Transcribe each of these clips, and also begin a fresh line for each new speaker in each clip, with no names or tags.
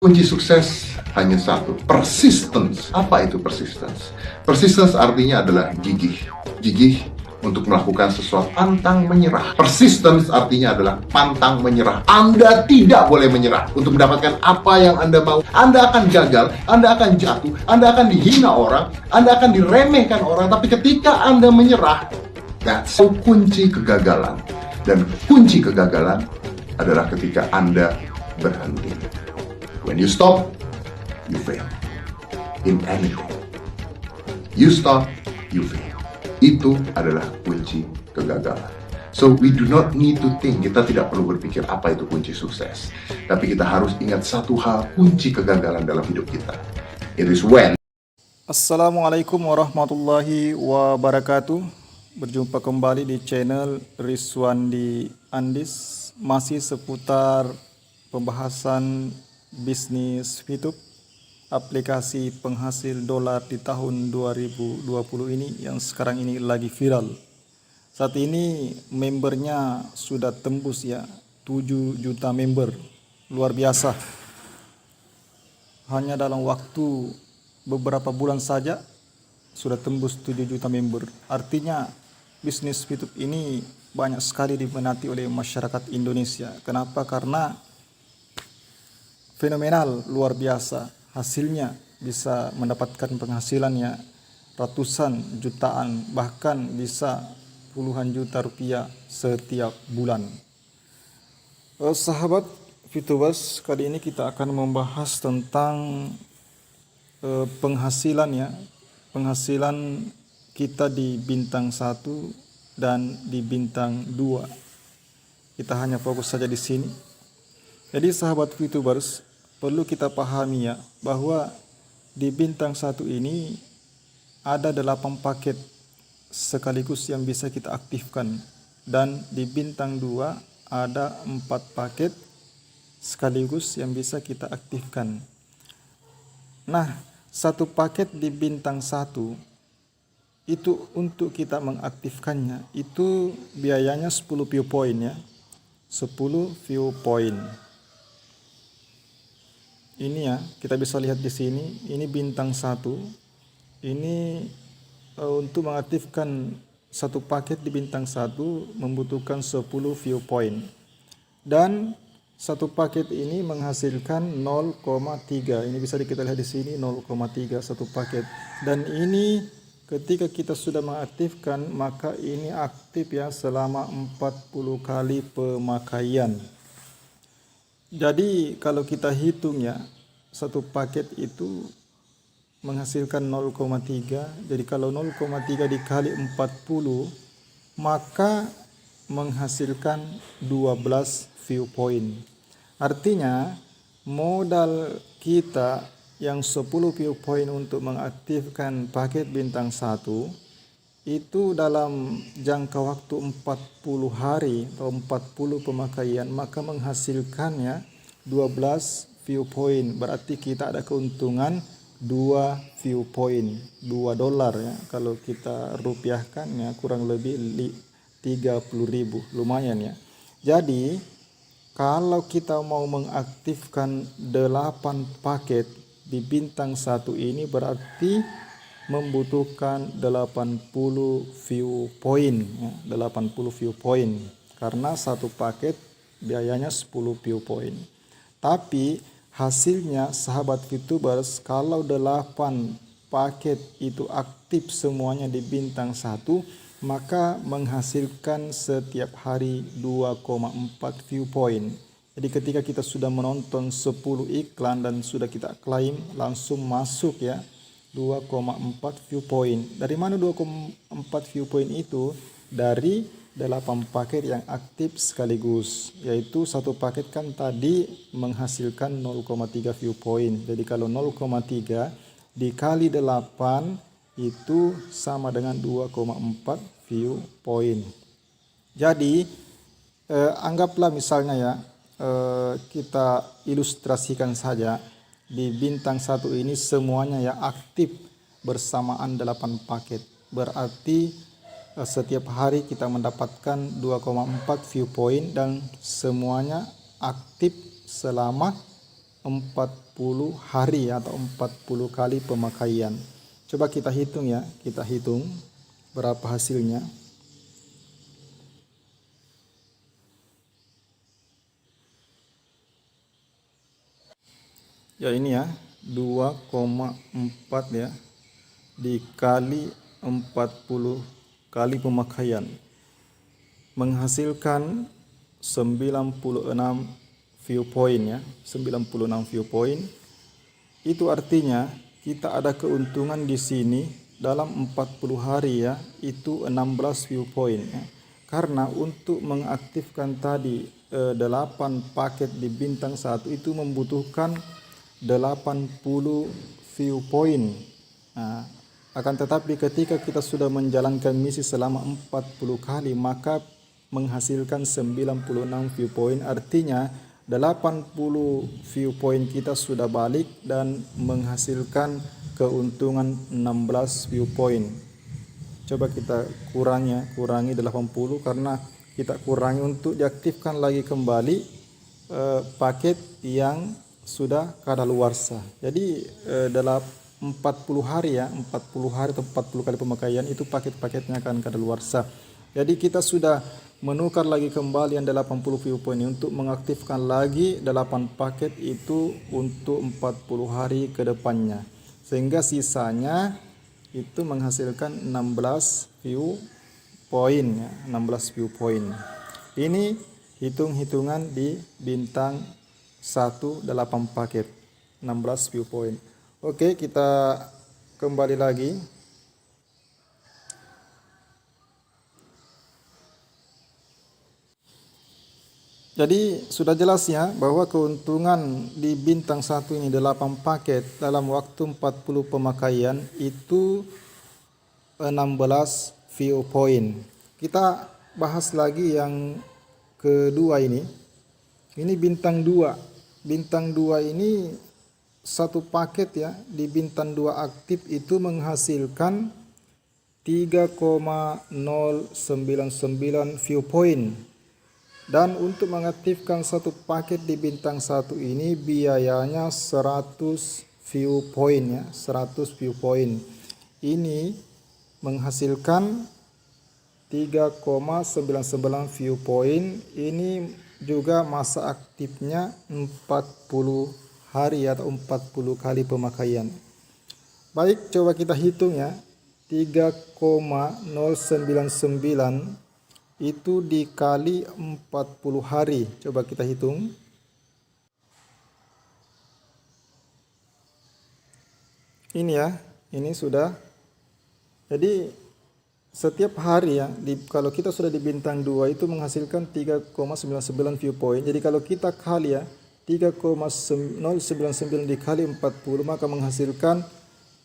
Kunci sukses hanya satu, persistence. Apa itu persistence? Persistence artinya adalah gigih. Gigih untuk melakukan sesuatu, pantang menyerah. Persistence artinya adalah pantang menyerah. Anda tidak boleh menyerah untuk mendapatkan apa yang Anda mau. Anda akan gagal, Anda akan jatuh, Anda akan dihina orang, Anda akan diremehkan orang. Tapi ketika Anda menyerah, that's kunci kegagalan. Dan kunci kegagalan adalah ketika Anda berhenti. When you stop, you fail. In anything. You stop, you fail. Itu adalah kunci kegagalan. So we do not need to think. Kita tidak perlu berpikir apa itu kunci sukses. Tapi kita harus ingat satu hal, kunci kegagalan dalam hidup kita. It is when.
Assalamualaikum warahmatullahi wabarakatuh. Berjumpa kembali di channel Rizwandi Andis. Masih seputar pembahasan bisnis YouTube, aplikasi penghasil dolar di tahun 2020 ini yang sekarang ini lagi viral. Saat ini membernya sudah tembus ya 7 juta member. Luar biasa. Hanya dalam waktu beberapa bulan saja sudah tembus 7 juta member. Artinya bisnis YouTube ini banyak sekali diminati oleh masyarakat Indonesia. Kenapa? Karena fenomenal, luar biasa. Hasilnya bisa mendapatkan penghasilannya ratusan jutaan, bahkan bisa puluhan juta rupiah setiap bulan. Sahabat VTubers, kali ini kita akan membahas tentang penghasilan ya. Penghasilan kita di bintang 1 dan di bintang 2. Kita hanya fokus saja di sini. Jadi sahabat VTubers, perlu kita pahami ya bahwa di bintang 1 ini ada 8 paket sekaligus yang bisa kita aktifkan, dan di bintang 2 ada 4 paket sekaligus yang bisa kita aktifkan. Nah, satu paket di bintang 1 itu untuk kita mengaktifkannya itu biayanya 10 view point ya. 10 view point. Ini ya, kita bisa lihat di sini, ini bintang 1. Ini untuk mengaktifkan satu paket di bintang 1 membutuhkan 10 view point. Dan satu paket ini menghasilkan 0,3. Ini bisa kita lihat di sini 0,3 satu paket. Dan ini ketika kita sudah mengaktifkan, maka ini aktif ya selama 40 kali pemakaian. Jadi kalau kita hitung ya, satu paket itu menghasilkan 0,3. Jadi kalau 0,3 dikali 40, maka menghasilkan 12 view point. Artinya modal kita yang 10 view point untuk mengaktifkan paket bintang 1 itu dalam jangka waktu 40 hari atau 40 pemakaian, maka menghasilkannya 12 view point. Berarti kita ada keuntungan 2 view point, 2 dolar ya. Kalau kita rupiahkan ya kurang lebih 30.000, lumayan ya. Jadi kalau kita mau mengaktifkan 8 paket di bintang 1 ini berarti membutuhkan 80 view point ya, 80 view point, karena satu paket biayanya 10 view point. Tapi hasilnya sahabat VTubers, kalau 8 paket itu aktif semuanya di bintang 1, maka menghasilkan setiap hari 2,4 view point. Jadi ketika kita sudah menonton 10 iklan dan sudah kita klaim, langsung masuk ya 2,4 view point. Dari mana 2,4 view point itu? Dari 8 paket yang aktif sekaligus, yaitu satu paket kan tadi menghasilkan 0,3 view point. Jadi kalau 0,3 dikali 8 itu sama dengan 2,4 view point. Jadi anggaplah misalnya ya, kita ilustrasikan saja. Di bintang 1 ini semuanya ya aktif bersamaan 8 paket. Berarti setiap hari kita mendapatkan 2,4 view point dan semuanya aktif selama 40 hari atau 40 kali pemakaian. Coba kita hitung ya, kita hitung berapa hasilnya. Ya ini ya, 2,4 ya dikali 40 kali pemakaian menghasilkan 96 viewpoint ya, 96 viewpoint. Itu artinya kita ada keuntungan di sini dalam 40 hari ya, itu 16 viewpoint ya. Karena untuk mengaktifkan tadi 8 paket di bintang 1 itu membutuhkan 80 viewpoint. Nah, akan tetapi ketika kita sudah menjalankan misi selama 40 kali maka menghasilkan 96 viewpoint, artinya 80 viewpoint kita sudah balik dan menghasilkan keuntungan 16 viewpoint. Coba kita kurangi 80 karena kita kurangi untuk diaktifkan lagi kembali paket yang sudah kadaluarsa. Jadi dalam 40 hari ya, 40 hari atau 40 kali pemakaian itu paket-paketnya akan kadaluarsa. Jadi kita sudah menukar lagi kembali yang 80 viewpoint ini untuk mengaktifkan lagi 8 paket itu untuk 40 hari ke depannya. Sehingga sisanya itu menghasilkan 16 viewpoint ya, 16 viewpoint. Ini hitung-hitungan di bintang 1 8 paket, 16 viewpoint. Oke, kita kembali lagi. Jadi sudah jelas ya bahwa keuntungan di bintang 1 ini 8 paket dalam waktu 40 pemakaian itu 16 viewpoint. Kita bahas lagi yang kedua ini. Ini bintang 2. Bintang 2 ini satu paket ya di bintang 2 aktif itu menghasilkan 3,099 viewpoint. Dan untuk mengaktifkan satu paket di bintang 1 ini biayanya 100 viewpoint ya, 100 viewpoint. Ini menghasilkan 3,99 viewpoint. Ini juga masa aktifnya 40 hari atau 40 kali pemakaian. Baik, coba kita hitung ya. 3,099 itu dikali 40 hari. Coba kita hitung. Ini ya, ini sudah. Jadi setiap hari ya, kalau kita sudah di bintang 2 itu menghasilkan 3,99 viewpoint. Jadi kalau kita kali ya, 3,099 dikali 40 maka menghasilkan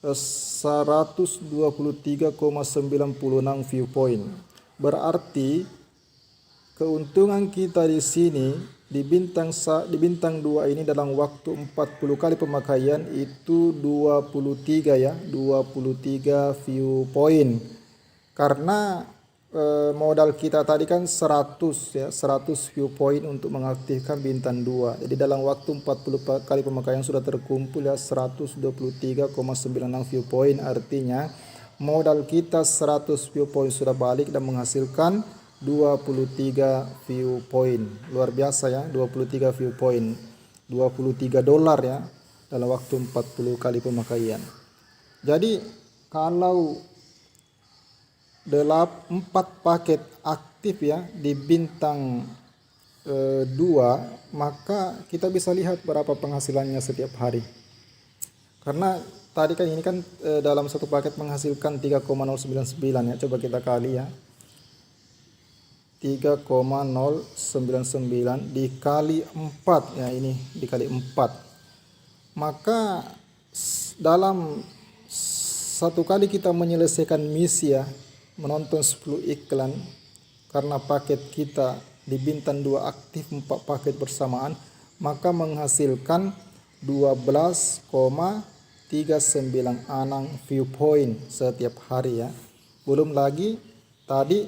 123,96 viewpoint. Berarti keuntungan kita di sini di bintang 2 ini dalam waktu 40 kali pemakaian itu 23 ya, 23 viewpoint. Karena modal kita tadi kan 100 ya, 100 viewpoint untuk mengaktifkan bintang 2. Jadi dalam waktu 40 kali pemakaian sudah terkumpul ya 123,96 viewpoint, artinya modal kita 100 viewpoint sudah balik dan menghasilkan 23 viewpoint. Luar biasa ya, 23 viewpoint. $23 ya dalam waktu 40 kali pemakaian. Jadi kalau 4 paket aktif ya di bintang 2, maka kita bisa lihat berapa penghasilannya setiap hari. Karena tadi kan ini kan dalam satu paket menghasilkan 3,099 ya. Coba kita kali ya. 3,099 dikali 4 ya, ini dikali 4. Maka dalam satu kali kita menyelesaikan misi ya, menonton 10 iklan, karena paket kita di bintang 2 aktif 4 paket bersamaan, maka menghasilkan 12,396 viewpoint setiap hari ya. Belum lagi tadi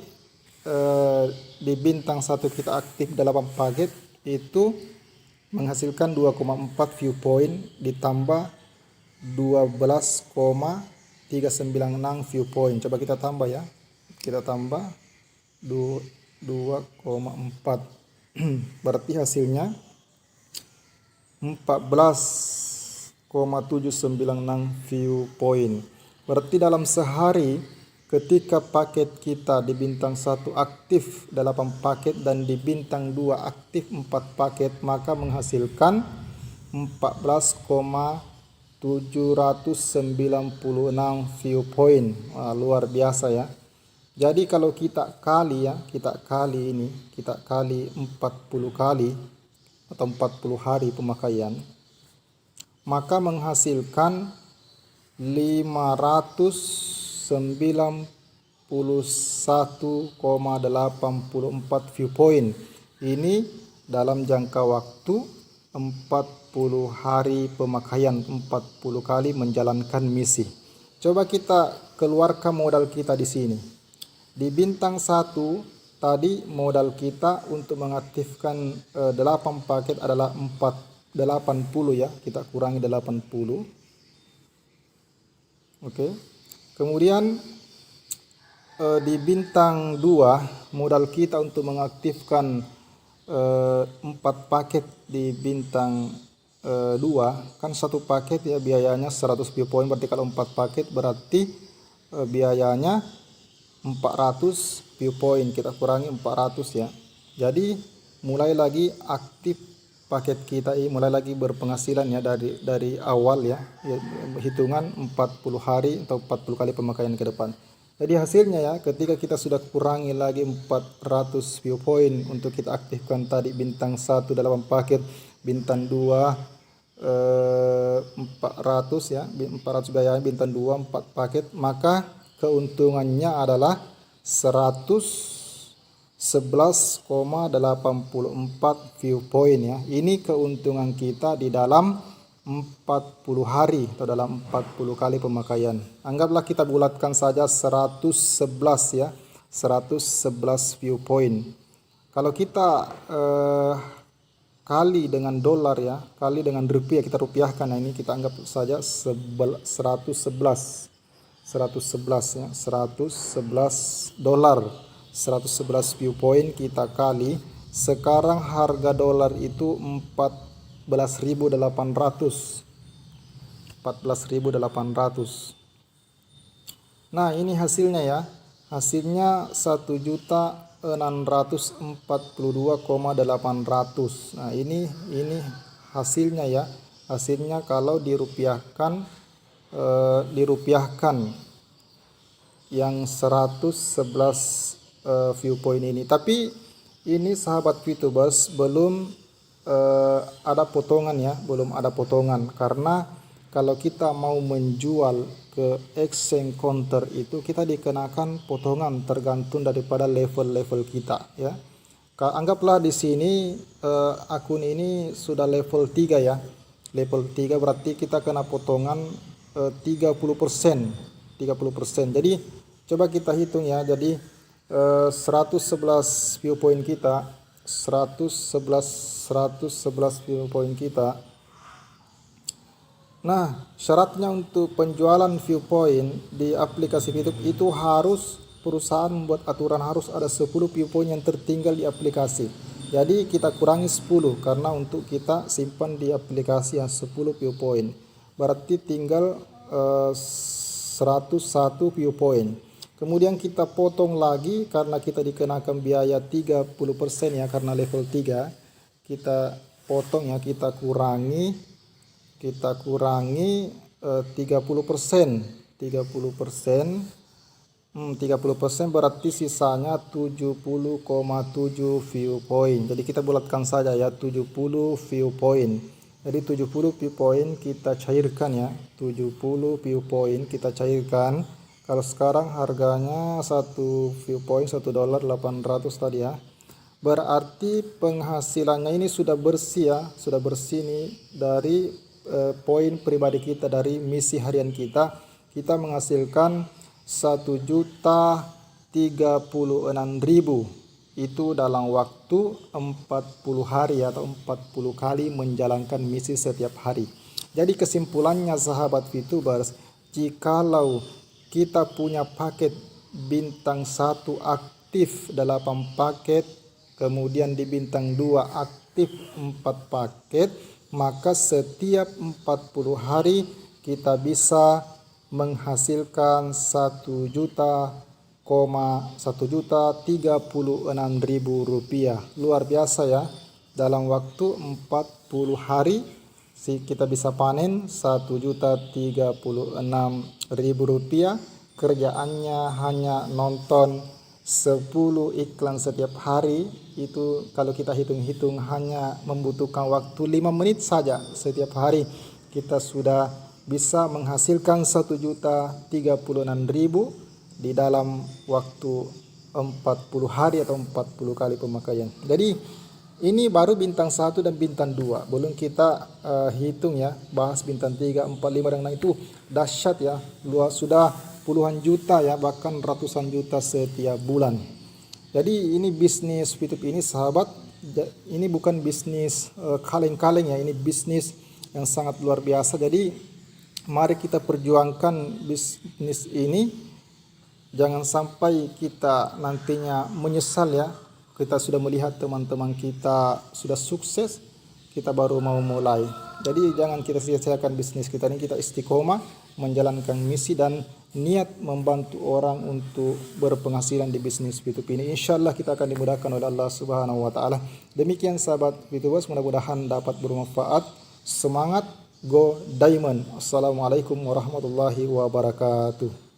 di bintang 1 kita aktif 8 paket itu menghasilkan 2,4 viewpoint ditambah 12,396 viewpoint. Coba kita tambah ya. Kita tambah 2,4. Berarti hasilnya 14,796 viewpoint. Berarti dalam sehari ketika paket kita di bintang 1 aktif 8 paket dan di bintang 2 aktif 4 paket, maka menghasilkan 14,796 viewpoint. Wah, luar biasa ya. Jadi kalau kita kali 40 kali atau 40 hari pemakaian, maka menghasilkan 591,84 viewpoint. Ini dalam jangka waktu 40 hari pemakaian, 40 kali menjalankan misi. Coba kita keluarkan modal kita di sini. Di bintang 1 tadi modal kita untuk mengaktifkan 8 paket adalah 80 ya. Kita kurangi 80. Oke. Kemudian di bintang 2 modal kita untuk mengaktifkan 4 paket di bintang 2 kan 1 paket ya biayanya 100 viewpoint, berarti kalau 4 paket berarti biayanya 400 viewpoint. Kita kurangi 400 ya. Jadi mulai lagi aktif paket kita ini, mulai lagi berpenghasilan ya dari awal ya, hitungan 40 hari atau 40 kali pemakaian ke depan. Jadi hasilnya ya, ketika kita sudah kurangi lagi 400 viewpoint untuk kita aktifkan tadi bintang 1 8 paket, bintang 2 400 ya, 400 biaya bintang 2 4 paket, maka keuntungannya adalah 111,84 viewpoint ya. Ini keuntungan kita di dalam 40 hari atau dalam 40 kali pemakaian. Anggaplah kita bulatkan saja 111 ya, 111 viewpoint. Kalau kita kali dengan dolar ya, kali dengan rupiah, kita rupiahkan. Nah, ini kita anggap saja 111 ya, 111 dolar, 111 viewpoint kita kali. Sekarang harga dolar itu 14.800. Nah, ini hasilnya ya. Hasilnya 1.642,800. Nah, ini hasilnya ya. Hasilnya kalau dirupiahkan yang 111 viewpoint ini. Tapi ini sahabat VTubers belum ada potongan ya, belum ada potongan, karena kalau kita mau menjual ke exchange counter itu kita dikenakan potongan tergantung daripada level-level kita ya. Anggaplah di sini akun ini sudah level 3 ya. Level 3 berarti kita kena potongan 30%. Jadi coba kita hitung ya. Jadi 111 viewpoint kita, 111 viewpoint kita. Nah, syaratnya untuk penjualan viewpoint di aplikasi VTube itu harus perusahaan membuat aturan harus ada 10 viewpoint yang tertinggal di aplikasi. Jadi kita kurangi 10 karena untuk kita simpan di aplikasi yang 10 viewpoint. Berarti tinggal 101 viewpoint. Kemudian kita potong lagi karena kita dikenakan biaya 30% ya, karena level 3. Kita potong ya, kita kurangi 30%. 30% berarti sisanya 70,7 viewpoint. Jadi kita bulatkan saja ya, 70 viewpoint. Jadi 70 viewpoint kita cairkan ya, 70 viewpoint kita cairkan. Kalau sekarang harganya 1 viewpoint $1.800 tadi ya. Berarti penghasilannya ini sudah bersih ya, sudah bersih nih dari poin pribadi kita, dari misi harian kita. Kita menghasilkan 1.036.000. itu dalam waktu 40 hari atau 40 kali menjalankan misi setiap hari. Jadi kesimpulannya sahabat VTubers, jikalau kita punya paket bintang 1 aktif 8 paket, kemudian di bintang 2 aktif 4 paket, maka setiap 40 hari kita bisa menghasilkan 1.136.000 rupiah. Luar biasa ya, dalam waktu 40 hari kita bisa panen 1.036.000 rupiah. Kerjaannya hanya nonton 10 iklan setiap hari. Itu kalau kita hitung-hitung hanya membutuhkan waktu 5 menit saja setiap hari, kita sudah bisa menghasilkan 1.036.000 di dalam waktu 40 hari atau 40 kali pemakaian. Jadi ini baru bintang 1 dan bintang 2. Belum kita hitung ya, bahas bintang 3, 4, 5 dan lain. Itu dahsyat ya. Sudah puluhan juta ya, bahkan ratusan juta setiap bulan. Jadi ini bisnis VTube ini sahabat, ini bukan bisnis kaleng-kaleng ya, ini bisnis yang sangat luar biasa. Jadi mari kita perjuangkan bisnis ini, jangan sampai kita nantinya menyesal ya. Kita sudah melihat teman-teman kita sudah sukses, kita baru mau mulai. Jadi jangan kita sia-siakan bisnis kita ini, kita istiqomah menjalankan misi dan niat membantu orang untuk berpenghasilan di bisnis VTube ini. Insyaallah kita akan dimudahkan oleh Allah Subhanahu wa taala. Demikian sahabat VTubers, mudah-mudahan dapat bermanfaat. Semangat, go diamond. Assalamualaikum warahmatullahi wabarakatuh.